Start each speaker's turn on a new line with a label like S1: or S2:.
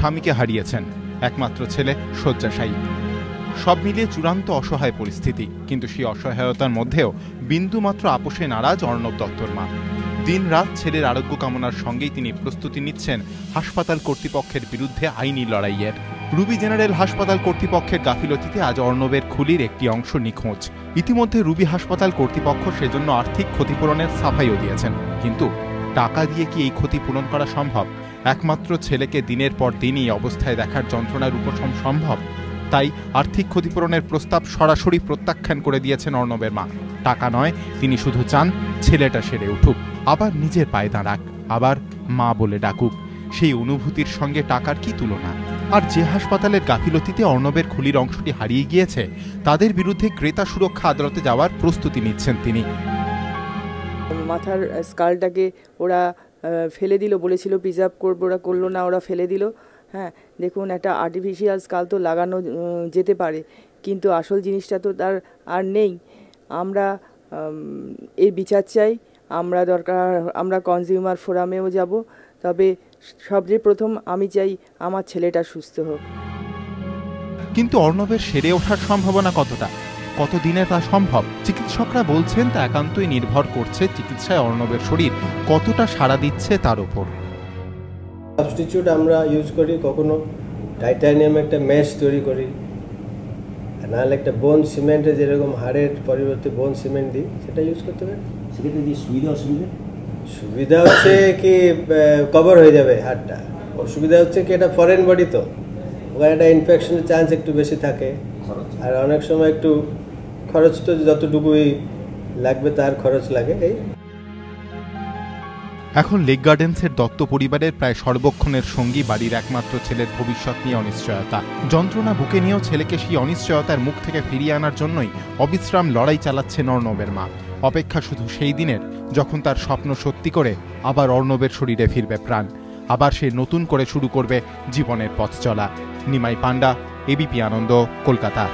S1: স্বামীকে হারিয়েছেন, একমাত্র ছেলে শয্যাশায়ী। সব মিলিয়ে চূড়ান্ত অসহায় পরিস্থিতি, কিন্তু সেই অসহায়তার মধ্যেও বিন্দুমাত্র আপোষে নারাজ অর্ণব দত্তর মা। দিন রাত ছেলের আরোগ্য কামনার সঙ্গেই তিনি প্রস্তুতি নিচ্ছেন হাসপাতাল কর্তৃপক্ষের বিরুদ্ধে আইনি লড়াইয়ের। রুবি জেনারেল হাসপাতাল কর্তৃপক্ষের গাফিলতিতে আজ অর্ণবের খুলির একটি অংশ নিখোঁজ। ইতিমধ্যে রুবি হাসপাতাল কর্তৃপক্ষ সেজন্য আর্থিক ক্ষতিপূরণের সাফাইও দিয়েছেন, কিন্তু টাকা দিয়ে কি এই ক্ষতি পূরণ করা সম্ভব? একমাত্র ছেলেকে দিনের পর দিন এই অবস্থায় দেখার যন্ত্রণার উপশম সম্ভব? তাই আর্থিক ক্ষতিপূরণের প্রস্তাব সরাসরি প্রত্যাখ্যান করে দিয়েছেন অর্ণবের মা। টাকা নয়, তিনি শুধু চান ছেলেটা সেরে উঠুক, আবার নিজের পায়ে দাঁড়াক, আবার মা বলে ডাকুক। সেই অনুভূতির সঙ্গে টাকার কি তুলনা? আর যে হাসপাতালের গাফিলতিতে অর্ণবের খুলির অংশটি হারিয়ে গিয়েছে, তাদের বিরুদ্ধে ক্রেতা সুরক্ষা আদালতে যাওয়ার প্রস্তুতি নিচ্ছেন তিনি।
S2: মাথার স্কালটাকে ওরা ফেলে দিল, বলেছিল প্রিজার্ভ করবো, ওরা করলো না, ওরা ফেলে দিল। হ্যাঁ, দেখুন, একটা আর্টিফিশিয়াল স্কাল তো লাগানো যেতে পারে, কিন্তু আসল জিনিসটা তো তার আর নেই। আমরা এর বিচার চাই। আমরা কনজিউমার ফোরামেও যাব, তবে সবচেয়ে প্রথম আমি চাই আমার ছেলেটা সুস্থ হোক।
S1: কিন্তু অর্ণবের সেরে ওঠার সম্ভাবনা কতটা, কতদিনে তা সম্ভব? চিকিৎসকরা বলছেন তা একান্তই নির্ভর করছে চিকিৎসায় অর্ণবের শরীর কতটা সাড়া দিচ্ছে তার উপর।
S3: সাবস্টিটিউট আমরা ইউজ করি, কখনো টাইটানিয়াম একটা মেশ তৈরি করি, নাহলে একটা বোন সিমেন্টে যেরকম হাড়ের পরিবর্তে বোন সিমেন্ট দিই, সেটা ইউজ করতে পারি।
S4: সেক্ষেত্রে যে
S3: সুবিধা হচ্ছে কি কভার হয়ে যাবে হাড়টা। অসুবিধা হচ্ছে কি এটা ফরেন বডি, তো ওখানে একটা ইনফেকশনের চান্স একটু বেশি থাকে, আর অনেক সময় একটু খরচ তো যতটুকুই লাগবে তার খরচ লাগে। এই
S1: এখন লেক গার্ডেন্সের দত্ত পরিবারের প্রায় সর্বক্ষণের সঙ্গী বাড়ির একমাত্র ছেলের ভবিষ্যৎ নিয়ে অনিশ্চয়তা। যন্ত্রণা বুকে নিয়েও ছেলেকে সেই অনিশ্চয়তার মুখ থেকে ফিরিয়ে আনার জন্যই অবিশ্রাম লড়াই চালাচ্ছেন অর্ণবের মা। অপেক্ষা শুধু সেই দিনের যখন তার স্বপ্ন সত্যি করে আবার অর্ণবের শরীরে ফিরবে প্রাণ, আবার সে নতুন করে শুরু করবে জীবনের পথ চলা। নিমাই পান্ডা, এবিপি আনন্দ, কলকাতা।